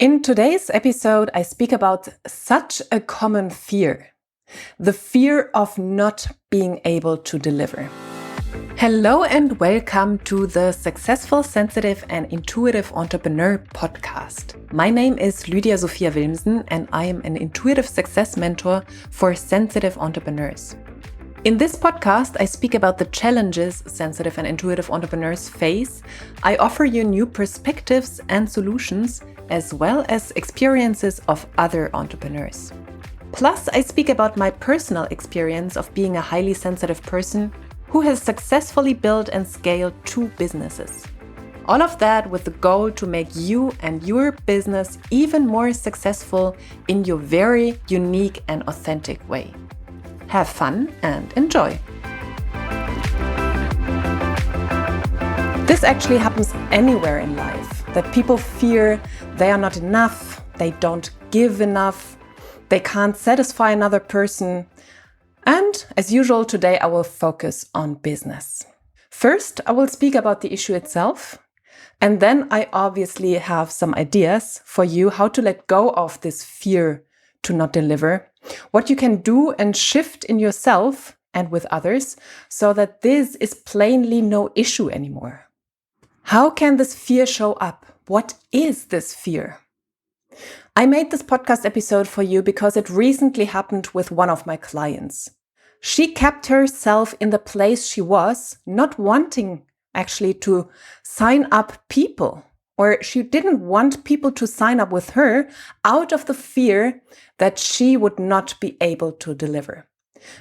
In today's episode, I speak about such a common fear, the fear of not being able to deliver. Hello and welcome to the Successful, Sensitive and Intuitive Entrepreneur podcast. My name is Lydia Sophia Wilmsen and I am an intuitive success mentor for sensitive entrepreneurs. In this podcast, I speak about the challenges sensitive and intuitive entrepreneurs face. I offer you new perspectives and solutions, as well as experiences of other entrepreneurs. Plus, I speak about my personal experience of being a highly sensitive person who has successfully built and scaled 2 businesses. All of that with the goal to make you and your business even more successful in your very unique and authentic way. Have fun and enjoy. This actually happens anywhere in life, that people fear they are not enough, they don't give enough, they can't satisfy another person. And as usual, today I will focus on business. First, I will speak about the issue itself, and then I obviously have some ideas for you how to let go of this fear to not deliver, what you can do and shift in yourself and with others so that this is plainly no issue anymore. How can this fear show up? What is this fear? I made this podcast episode for you because it recently happened with one of my clients. She kept herself in the place she was, not wanting actually to sign up people, or she didn't want people to sign up with her out of the fear that she would not be able to deliver.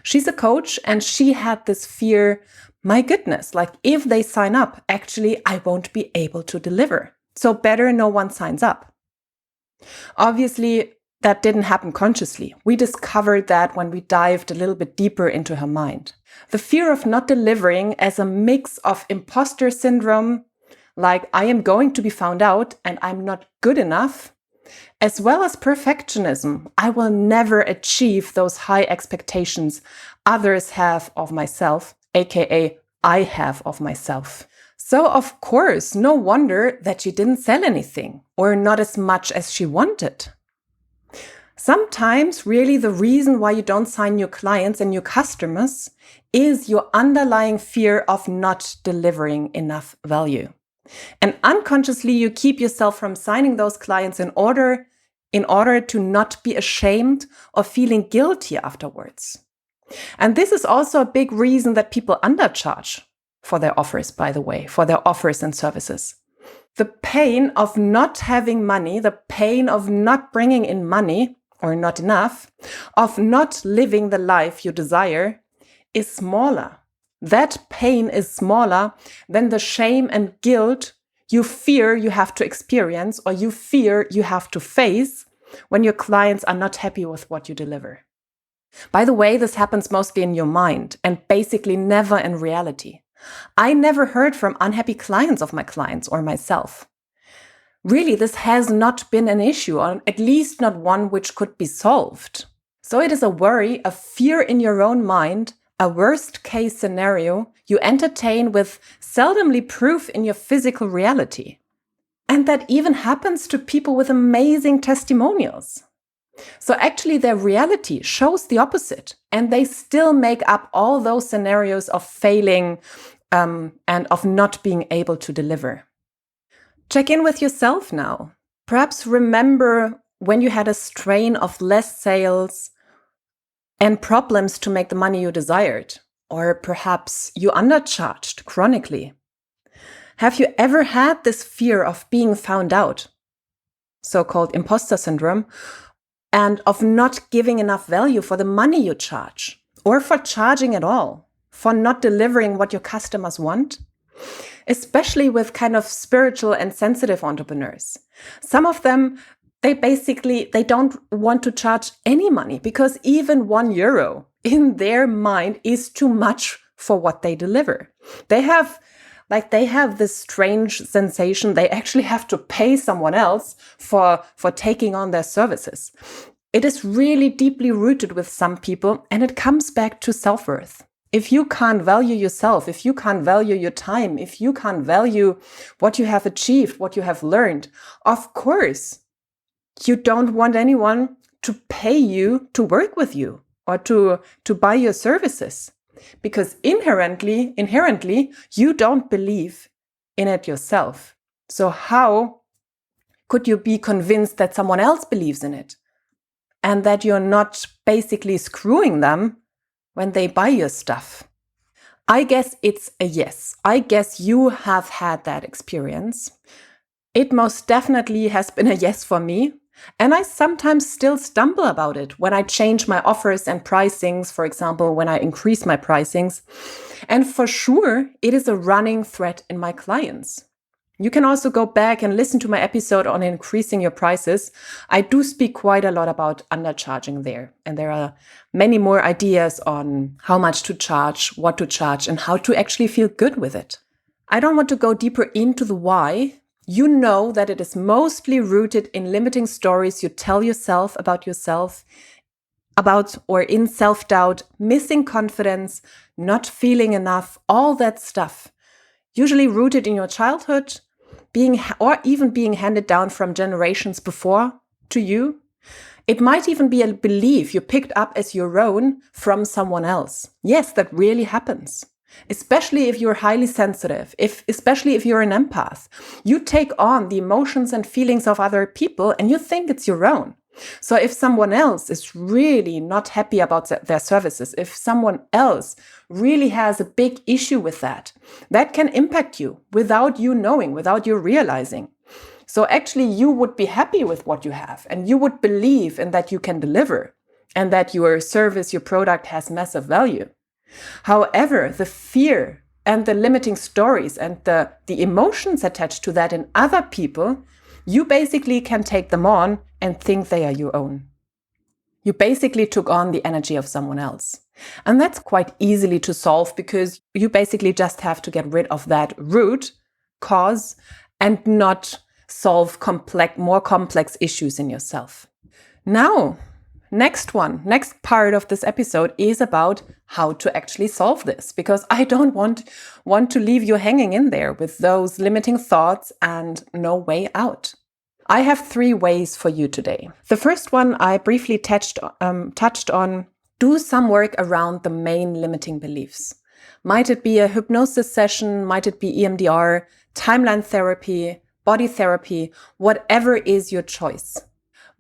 She's a coach and she had this fear, my goodness, like if they sign up, actually I won't be able to deliver. So better no one signs up. Obviously, that didn't happen consciously. We discovered that when we dived a little bit deeper into her mind. The fear of not delivering as a mix of impostor syndrome, like I am going to be found out and I'm not good enough, as well as perfectionism. I will never achieve those high expectations others have of myself, aka I have of myself. So of course, no wonder that she didn't sell anything or not as much as she wanted. Sometimes really the reason why you don't sign new clients and new customers is your underlying fear of not delivering enough value. And unconsciously, you keep yourself from signing those clients in order to not be ashamed or feeling guilty afterwards. And this is also a big reason that people undercharge for their offers, by the way, for their offers and services. The pain of not having money, the pain of not bringing in money or not enough, of not living the life you desire is smaller. That pain is smaller than the shame and guilt you fear you have to experience or you fear you have to face when your clients are not happy with what you deliver. By the way, this happens mostly in your mind and basically never in reality. I never heard from unhappy clients of my clients or myself. Really, this has not been an issue, or at least not one which could be solved. So it is a worry, a fear in your own mind, a worst case scenario you entertain with seldomly proof in your physical reality. And that even happens to people with amazing testimonials. So actually their reality shows the opposite, and they still make up all those scenarios of failing and of not being able to deliver. Check in with yourself now. Perhaps remember when you had a strain of less sales and problems to make the money you desired, or perhaps you undercharged chronically. Have you ever had this fear of being found out, so-called impostor syndrome, and of not giving enough value for the money you charge, or for charging at all, for not delivering what your customers want? Especially with kind of spiritual and sensitive entrepreneurs. Some of them, they don't want to charge any money because even €1 in their mind is too much for what they deliver. They have this strange sensation they actually have to pay someone else for taking on their services. It is really deeply rooted with some people, and it comes back to self-worth. If you can't value yourself, if you can't value your time, if you can't value what you have achieved, what you have learned, of course, You don't want anyone to pay you to work with you or to buy your services, because inherently, you don't believe in it yourself. So how could you be convinced that someone else believes in it and that you're not basically screwing them when they buy your stuff? I guess it's a yes. I guess you have had that experience. It most definitely has been a yes for me. And I sometimes still stumble about it when I change my offers and pricings, for example, when I increase my pricings. And for sure, it is a running thread in my clients. You can also go back and listen to my episode on increasing your prices. I do speak quite a lot about undercharging there. And there are many more ideas on how much to charge, what to charge, and how to actually feel good with it. I don't want to go deeper into the why. You know that it is mostly rooted in limiting stories you tell yourself, about or in self-doubt, missing confidence, not feeling enough, all that stuff. Usually rooted in your childhood, being handed down from generations before to you. It might even be a belief you picked up as your own from someone else. Yes, that really happens. Especially if you're highly sensitive, especially if you're an empath. You take on the emotions and feelings of other people and you think it's your own. So if someone else is really not happy about their services, if someone else really has a big issue with that can impact you without you knowing, without you realizing. So actually you would be happy with what you have and you would believe in that you can deliver and that your service, your product has massive value. However, the fear and the limiting stories and the emotions attached to that in other people, you basically can take them on and think they are your own. You basically took on the energy of someone else. And that's quite easily to solve because you basically just have to get rid of that root cause and not solve more complex issues in yourself. Now, next part of this episode is about how to actually solve this, because I don't want to leave you hanging in there with those limiting thoughts and no way out. I have 3 ways for you today. The first one I briefly touched on. Do some work around the main limiting beliefs. Might it be a hypnosis session? Might it be EMDR, timeline therapy, body therapy, whatever is your choice.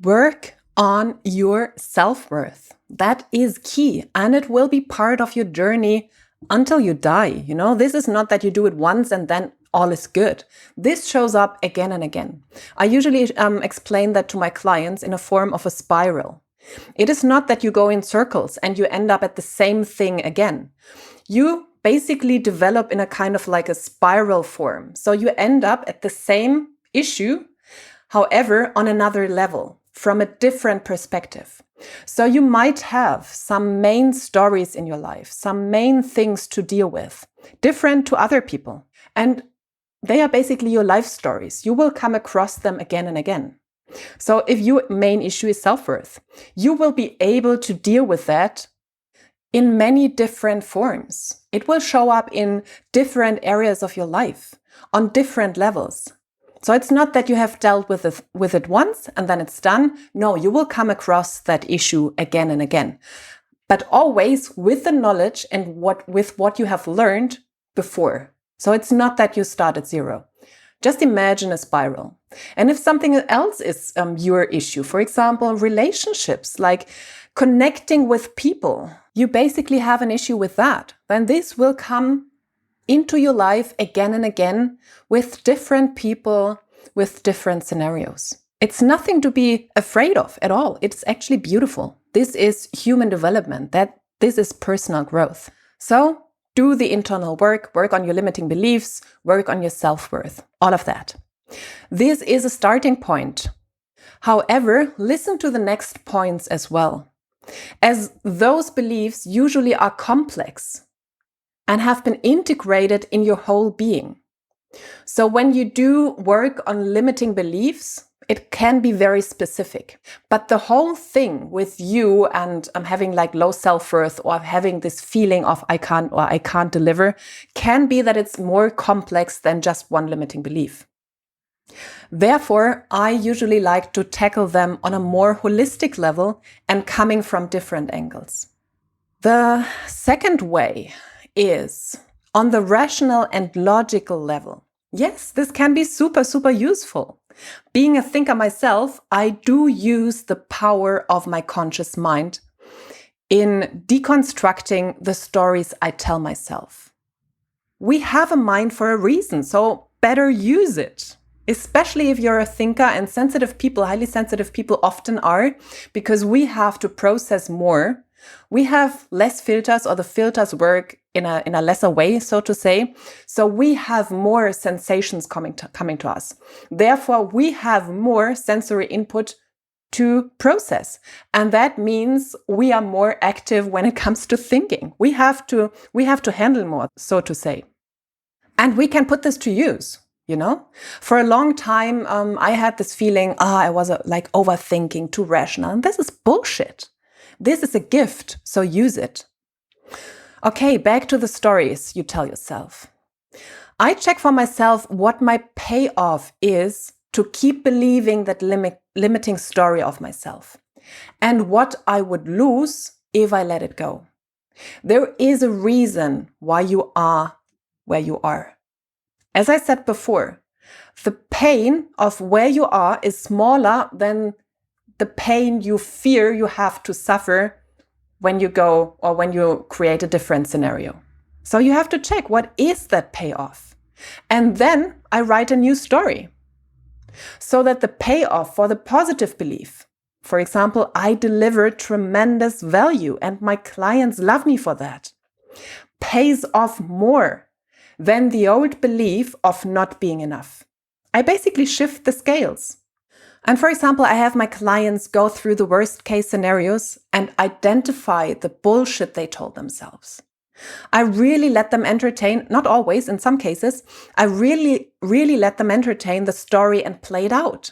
Work on your self-worth. That is key, and it will be part of your journey until you die. This is not that you do it once and then all is good. This shows up again and again. I usually explain that to my clients in a form of a spiral. It is not that you go in circles and you end up at the same thing again. You basically develop in a kind of like a spiral form. So you end up at the same issue, however, on another level, from a different perspective. So you might have some main stories in your life, some main things to deal with, different to other people. And they are basically your life stories. You will come across them again and again. So if your main issue is self-worth, you will be able to deal with that in many different forms. It will show up in different areas of your life, on different levels. So it's not that you have dealt with it once and then it's done. No, you will come across that issue again and again, but always with the knowledge and with what you have learned before. So it's not that you start at zero. Just imagine a spiral. And if something else is your issue, for example, relationships, like connecting with people, you basically have an issue with that, then this will come into your life again and again with different people, with different scenarios. It's nothing to be afraid of at all. It's actually beautiful. This is human development. This is personal growth. So do the internal work on your limiting beliefs, work on your self-worth, all of that. This is a starting point. However, listen to the next points as well, as those beliefs usually are complex and have been integrated in your whole being. So when you do work on limiting beliefs, it can be very specific. But the whole thing with you and having like low self-worth or having this feeling of I can't deliver can be that it's more complex than just one limiting belief. Therefore, I usually like to tackle them on a more holistic level and coming from different angles. The second way is on the rational and logical level. Yes, this can be super, super useful. Being a thinker myself, I do use the power of my conscious mind in deconstructing the stories I tell myself. We have a mind for a reason, so better use it. Especially if you're a thinker, and sensitive people, highly sensitive people often are, because we have to process more. We have less filters, or the filters work in a lesser way, so to say. So we have more sensations coming to us. Therefore, we have more sensory input to process. And that means we are more active when it comes to thinking. We have to handle more, so to say. And we can put this to use. For a long time, I had this feeling, I was like overthinking, too rational. And this is bullshit. This is a gift, so use it. Okay, back to the stories you tell yourself. I check for myself what my payoff is to keep believing that limiting story of myself, and what I would lose if I let it go. There is a reason why you are where you are. As I said before, the pain of where you are is smaller than the pain you fear you have to suffer when you go or when you create a different scenario. So you have to check, what is that payoff? And then I write a new story so that the payoff for the positive belief, for example, I deliver tremendous value and my clients love me for that, pays off more than the old belief of not being enough. I basically shift the scales. And for example, I have my clients go through the worst case scenarios and identify the bullshit they told themselves. I really let them entertain, not always, in some cases, I really let them entertain the story and play it out.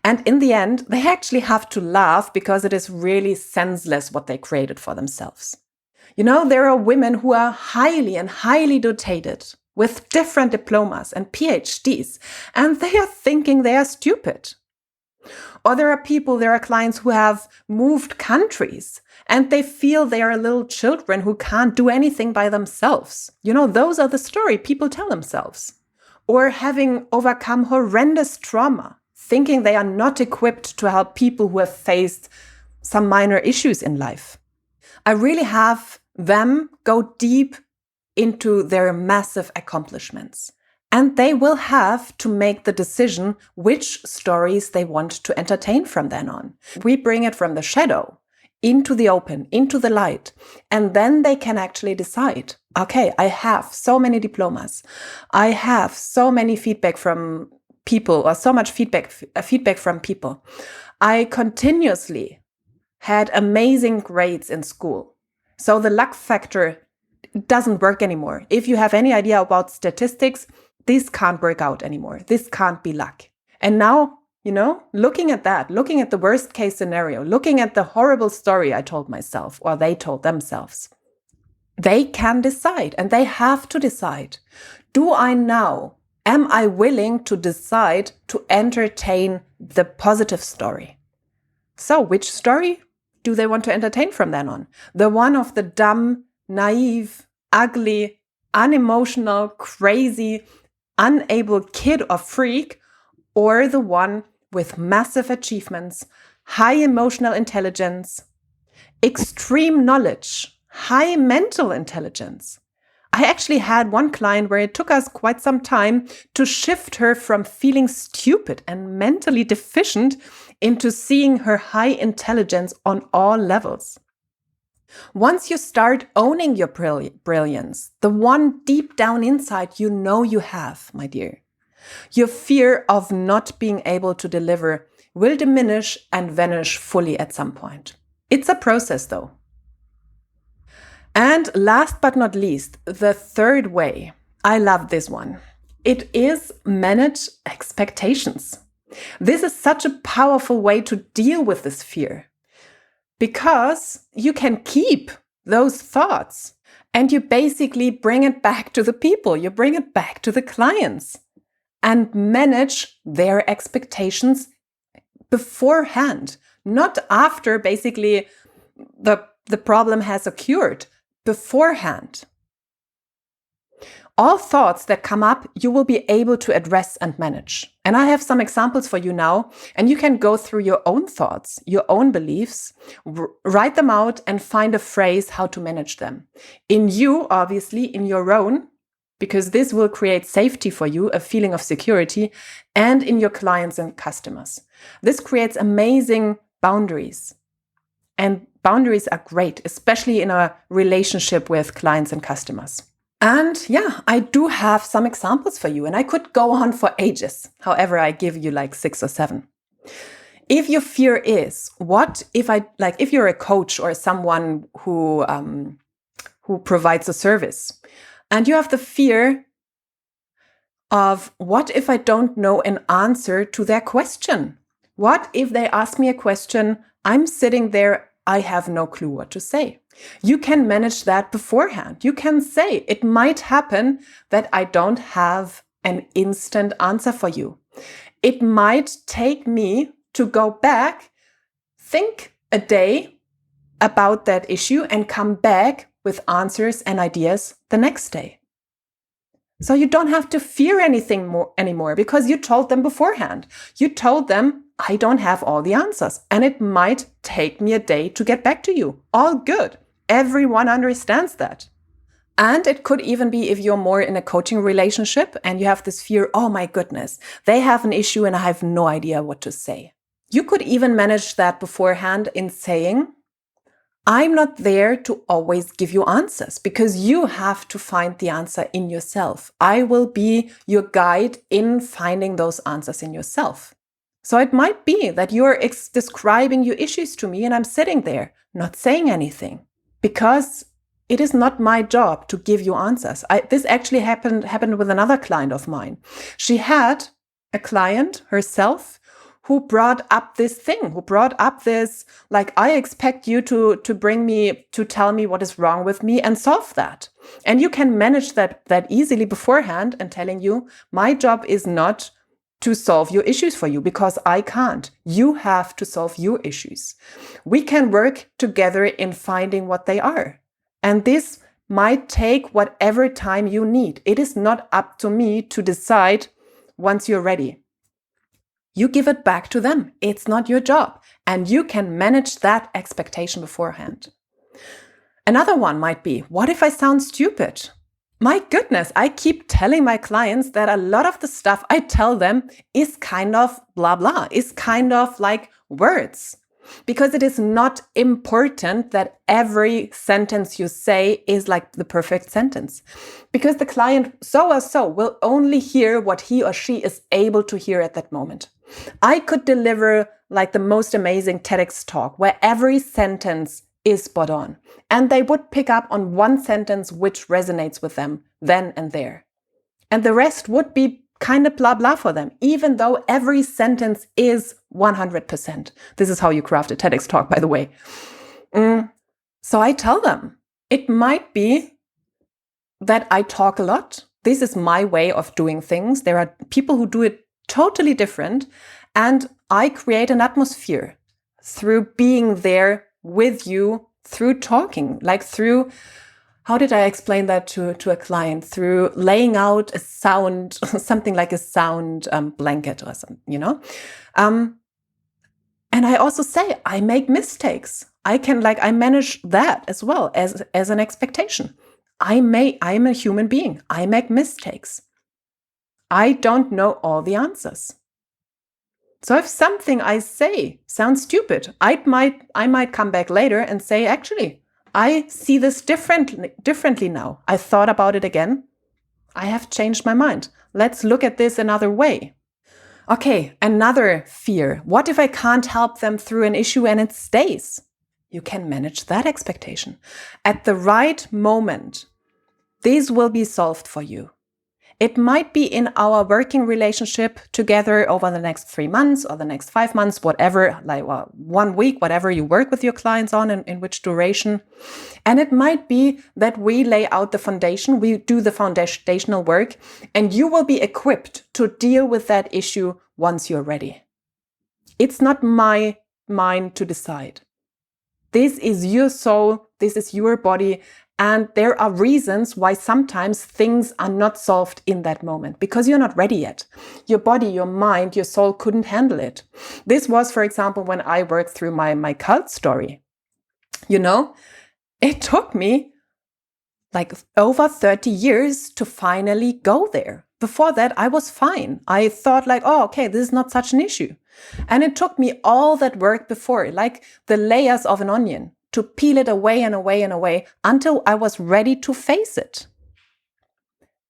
And in the end, they actually have to laugh because it is really senseless what they created for themselves. There are women who are highly dotated with different diplomas and PhDs, and they are thinking they are stupid. Or there are clients who have moved countries and they feel they are little children who can't do anything by themselves. Those are the story people tell themselves. Or having overcome horrendous trauma, thinking they are not equipped to help people who have faced some minor issues in life. I really have them go deep into their massive accomplishments. And they will have to make the decision which stories they want to entertain from then on. We bring it from the shadow into the open, into the light. And then they can actually decide, okay, I have so many diplomas. I have so many feedback from people, or so much feedback from people. I continuously had amazing grades in school. So the luck factor doesn't work anymore. If you have any idea about statistics, this can't work out anymore. This can't be luck. And now, looking at that, looking at the worst case scenario, looking at the horrible story I told myself or they told themselves, they can decide, and they have to decide. Am I willing to decide to entertain the positive story? So which story do they want to entertain from then on? The one of the dumb, naive, ugly, unemotional, crazy, unable kid or freak, or the one with massive achievements, high emotional intelligence, extreme knowledge, high mental intelligence? I actually had one client where it took us quite some time to shift her from feeling stupid and mentally deficient into seeing her high intelligence on all levels. Once you start owning your brilliance, the one deep down inside you have, my dear, your fear of not being able to deliver will diminish and vanish fully at some point. It's a process, though. And last but not least, the third way. I love this one. It is manage expectations. This is such a powerful way to deal with this fear, because you can keep those thoughts and you basically bring it back to the people. You bring it back to the clients. and manage their expectations beforehand, not after basically the problem has occurred, beforehand. All thoughts that come up, you will be able to address and manage. And I have some examples for you now, and you can go through your own thoughts, your own beliefs, write them out and find a phrase how to manage them. In you, obviously, in your own, because this will create safety for you, a feeling of security, and in your clients and customers. This creates amazing boundaries. And boundaries are great, especially in a relationship with clients and customers. And yeah, I do have some examples for you, and I could go on for ages. However, I give you like 6 or 7. If your fear is, what if if you're a coach or someone who provides a service, and you have the fear of, what if I don't know an answer to their question? What if they ask me a question, I'm sitting there, I have no clue what to say? You can manage that beforehand. You can say, it might happen that I don't have an instant answer for you. It might take me to go back, think a day about that issue, and come back with answers and ideas the next day. So you don't have to fear anything anymore because you told them beforehand. You told them, I don't have all the answers, and it might take me a day to get back to you. All good. Everyone understands that. And it could even be if you're more in a coaching relationship and you have this fear, oh my goodness, they have an issue and I have no idea what to say. You could even manage that beforehand in saying, I'm not there to always give you answers because you have to find the answer in yourself. I will be your guide in finding those answers in yourself. So it might be that you're describing your issues to me and I'm sitting there not saying anything. Because it is not my job to give you answers. This actually happened with another client of mine. She had a client herself who brought up this thing, like, I expect you to tell me what is wrong with me and solve that. And you can manage that easily beforehand and telling you, my job is not to solve your issues for you because I can't. You have to solve your issues. We can work together in finding what they are. And this might take whatever time you need. It is not up to me to decide once you're ready. You give it back to them. It's not your job. And you can manage that expectation beforehand. Another one might be, what if I sound stupid? My goodness, I keep telling my clients that a lot of the stuff I tell them is kind of blah, blah, is kind of like words. Because it is not important that every sentence you say is like the perfect sentence. Because the client so or so will only hear what he or she is able to hear at that moment. I could deliver like the most amazing TEDx talk where every sentence is spot on. And they would pick up on one sentence which resonates with them then and there. And the rest would be kind of blah, blah for them, even though every sentence is 100%. This is how you craft a TEDx talk, by the way. So I tell them, it might be that I talk a lot. This is my way of doing things. There are people who do it totally different. And I create an atmosphere through being there with you, through talking, like through, how did I explain that to a client? Through laying out a sound, something like a sound blanket or something, you know? And I also say, I make mistakes. I manage that as well as an expectation. I'm a human being. I make mistakes. I don't know all the answers. So if something I say sounds stupid, I might come back later and say, actually, I see this differently now. I thought about it again. I have changed my mind. Let's look at this another way. Okay, another fear. What if I can't help them through an issue and it stays? You can manage that expectation. At the right moment, this will be solved for you. It might be in our working relationship together over the next 3 months or the next 5 months, whatever, 1 week, whatever you work with your clients on and in which duration. And it might be that we lay out the foundation, we do the foundational work, and you will be equipped to deal with that issue once you're ready. It's not mine to decide. This is your soul, this is your body, and there are reasons why sometimes things are not solved in that moment because you're not ready yet. Your body, your mind, your soul couldn't handle it. This was, for example, when I worked through my cult story. It took me over 30 years to finally go there. Before that, I was fine. I thought okay, this is not such an issue. And it took me all that work before, like the layers of an onion, to peel it away and away and away until I was ready to face it.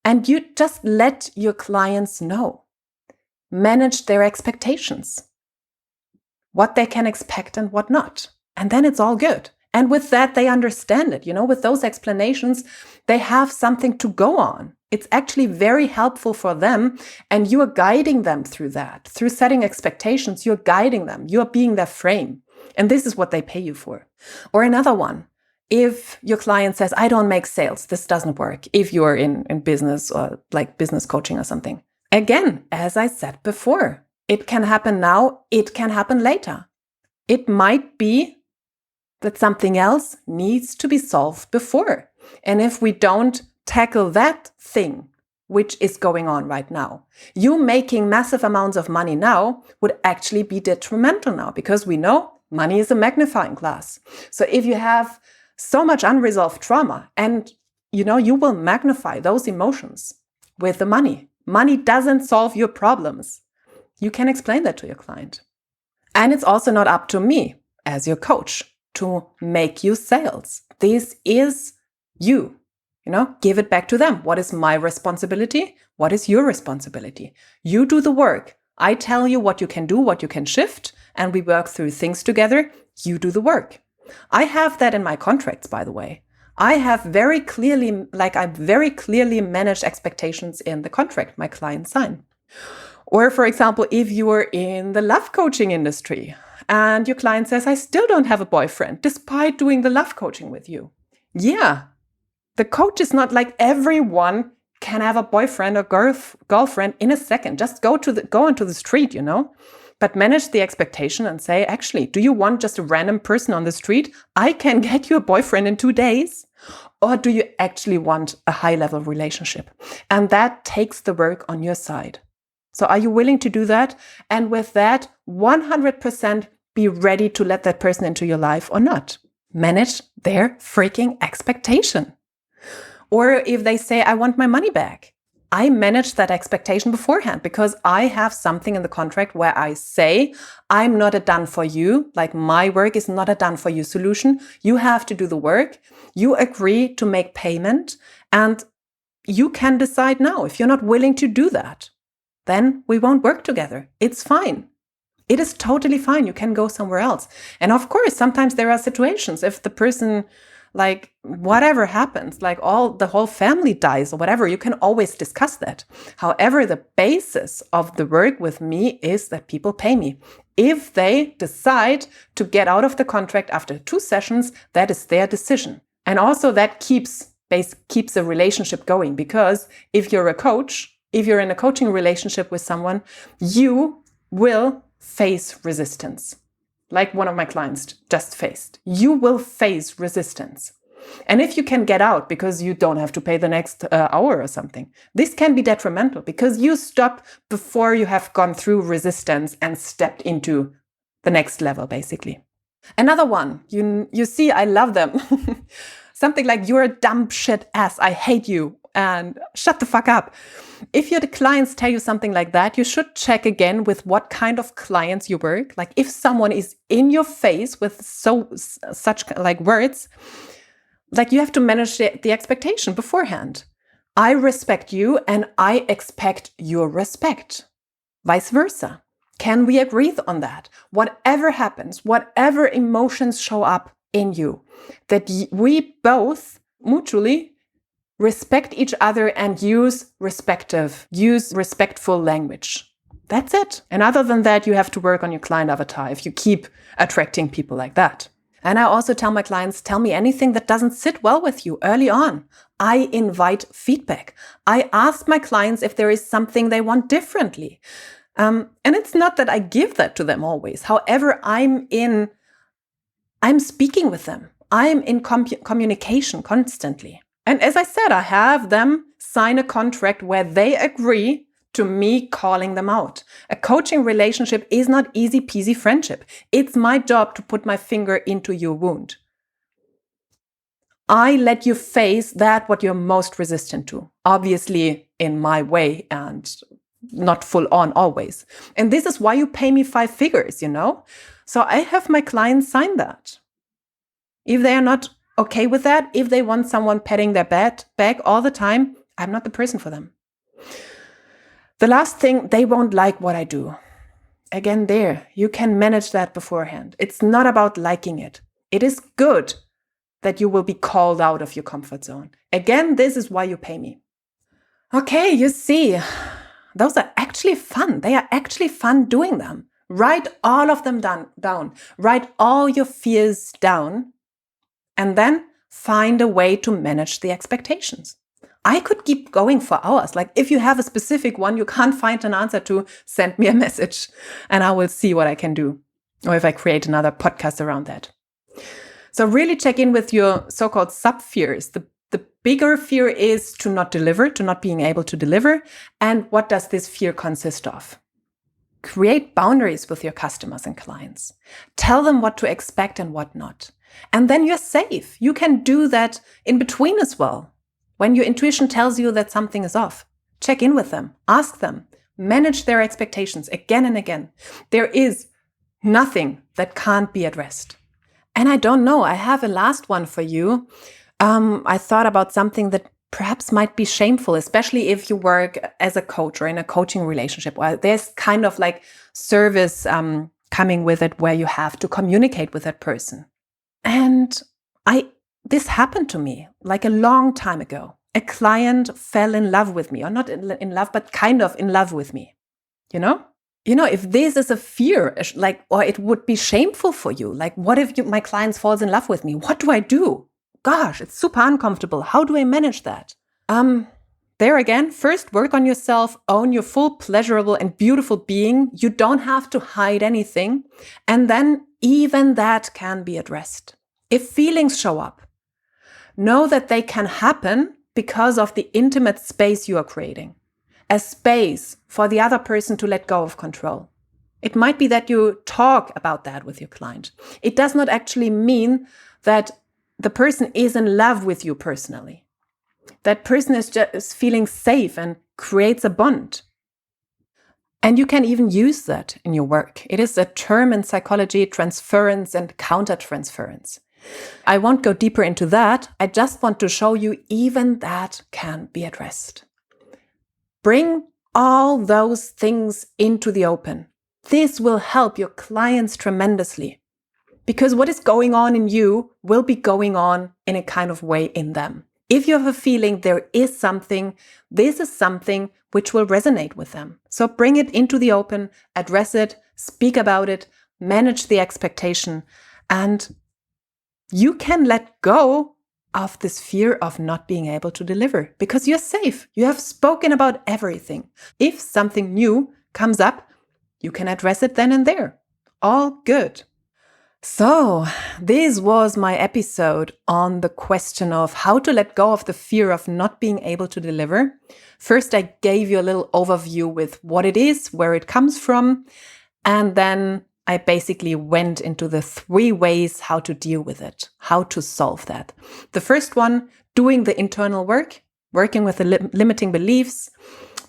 And you just let your clients know. Manage their expectations. What they can expect and what not. And then it's all good. And with that, they understand it. With those explanations, they have something to go on. It's actually very helpful for them. And you are guiding them through that. Through setting expectations, you're guiding them. You're being their frame. And this is what they pay you for. Or another one, if your client says, I don't make sales, this doesn't work. If you're in business or business coaching or something. Again, as I said before, it can happen now, it can happen later. It might be that something else needs to be solved before. And if we don't tackle that thing, which is going on right now, you making massive amounts of money now would actually be detrimental now because we know money is a magnifying glass. So if you have so much unresolved trauma and you will magnify those emotions with the money. Money doesn't solve your problems. You can explain that to your client. And it's also not up to me as your coach to make you sales. This is you. Give it back to them. What is my responsibility? What is your responsibility? You do the work. I tell you what you can do, what you can shift, and we work through things together. You do the work. I have that in my contracts, by the way. I very clearly manage expectations in the contract my clients sign. Or, for example, if you are in the love coaching industry and your client says, I still don't have a boyfriend despite doing the love coaching with you. Yeah, the coach is not like everyone can have a boyfriend or girlfriend in a second. Just go onto the street, But manage the expectation and say, actually, do you want just a random person on the street? I can get you a boyfriend in 2 days. Or do you actually want a high-level relationship? And that takes the work on your side. So are you willing to do that? And with that, 100% be ready to let that person into your life or not. Manage their freaking expectation. Or if they say, I want my money back, I manage that expectation beforehand because I have something in the contract where I say, I'm not a done for you, my work is not a done for you solution. You have to do the work. You agree to make payment and you can decide now. If you're not willing to do that, then we won't work together. It's fine. It is totally fine. You can go somewhere else. And of course, sometimes there are situations if the person whatever happens, the whole family dies or whatever, you can always discuss that. However, the basis of the work with me is that people pay me. If they decide to get out of the contract after 2 sessions, that is their decision. And also that keeps a relationship going because if you're a coach, if you're in a coaching relationship with someone, you will face resistance. Like one of my clients just faced. You will face resistance. And if you can get out because you don't have to pay the next hour or something, this can be detrimental because you stop before you have gone through resistance and stepped into the next level, basically. Another one, you see, I love them. Something like, you're a dumb shit ass, I hate you, and shut the fuck up. If your clients tell you something like that, you should check again with what kind of clients you work. If someone is in your face with such words, you have to manage the expectation beforehand. I respect you and I expect your respect. Vice versa. Can we agree on that? Whatever happens, whatever emotions show up in you, that we both mutually respect each other and use respectful language. That's it. And other than that, you have to work on your client avatar if you keep attracting people like that. And I also tell my clients, tell me anything that doesn't sit well with you early on. I invite feedback. I ask my clients if there is something they want differently. And it's not that I give that to them always. However, I'm speaking with them. I'm in communication constantly. And as I said, I have them sign a contract where they agree to me calling them out. A coaching relationship is not easy peasy friendship. It's my job to put my finger into your wound. I let you face what you're most resistant to, obviously in my way and not full on always. And this is why you pay me 5 figures, So I have my clients sign that. If they are not okay with that, if they want someone petting their back all the time, I'm not the person for them. The last thing, they won't like what I do. Again, you can manage that beforehand. It's not about liking it. It is good that you will be called out of your comfort zone. Again, this is why you pay me. Okay, you see, those are actually fun. They are actually fun doing them. Write all of them down. Write all your fears down. And then find a way to manage the expectations. I could keep going for hours. Like if you have a specific one you can't find an answer to, send me a message and I will see what I can do. Or if I create another podcast around that. So really check in with your so-called sub-fears. The bigger fear is to not deliver, to not being able to deliver. And what does this fear consist of? Create boundaries with your customers and clients. Tell them what to expect and what not. And then you're safe. You can do that in between as well. When your intuition tells you that something is off, check in with them, ask them, manage their expectations again and again. There is nothing that can't be addressed. And I don't know, I have a last one for you. I thought about something that perhaps might be shameful, especially if you work as a coach or in a coaching relationship. Well, there's kind of like service coming with it where you have to communicate with that person. And this happened to me like a long time ago. A client fell in love with me, or not in love, but kind of in love with me. If this is a fear, or it would be shameful for you, like what if my client falls in love with me? What do I do? Gosh, it's super uncomfortable. How do I manage that? There again, first work on yourself, own your full, pleasurable and beautiful being. You don't have to hide anything. And then even that can be addressed. If feelings show up, know that they can happen because of the intimate space you are creating. A space for the other person to let go of control. It might be that you talk about that with your client. It does not actually mean that the person is in love with you personally. That person is just feeling safe and creates a bond. And you can even use that in your work. It is a term in psychology, transference and countertransference. I won't go deeper into that. I just want to show you even that can be addressed. Bring all those things into the open. This will help your clients tremendously. Because what is going on in you will be going on in a kind of way in them. If you have a feeling there is something, this is something which will resonate with them. So bring it into the open, address it, speak about it, manage the expectation, and you can let go of this fear of not being able to deliver because you're safe. You have spoken about everything. If something new comes up, you can address it then and there. All good. So this was my episode on the question of how to let go of the fear of not being able to deliver. First, I gave you a little overview with what it is, where it comes from, and then I basically went into the 3 ways how to deal with it, how to solve that. The first one, doing the internal work, working with the limiting beliefs,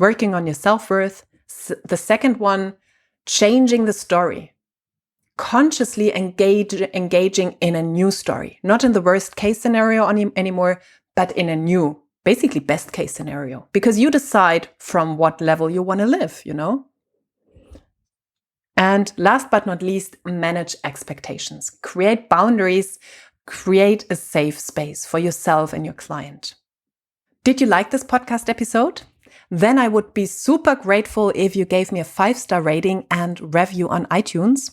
working on your self-worth. The second one, changing the story. Consciously engaging in a new story, not in the worst case scenario anymore, but in a new, basically best case scenario, because you decide from what level you want to live, And last but not least, manage expectations, create boundaries, create a safe space for yourself and your client. Did you like this podcast episode? Then I would be super grateful if you gave me a 5-star rating and review on iTunes.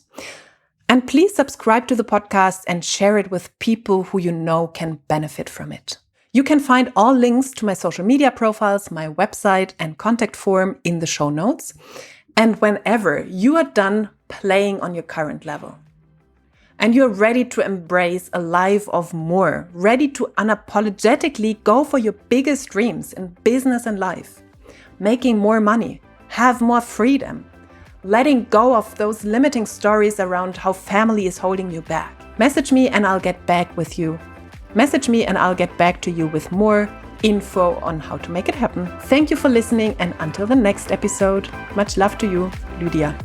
And please subscribe to the podcast and share it with people who you know can benefit from it. You can find all links to my social media profiles, my website, and contact form in the show notes. And whenever you are done playing on your current level and you're ready to embrace a life of more, ready to unapologetically go for your biggest dreams in business and life, making more money, have more freedom, letting go of those limiting stories around how family is holding you back, message me and I'll get back with you. Message me and I'll get back to you with more info on how to make it happen. Thank you for listening, and until the next episode, much love to you, Lydia.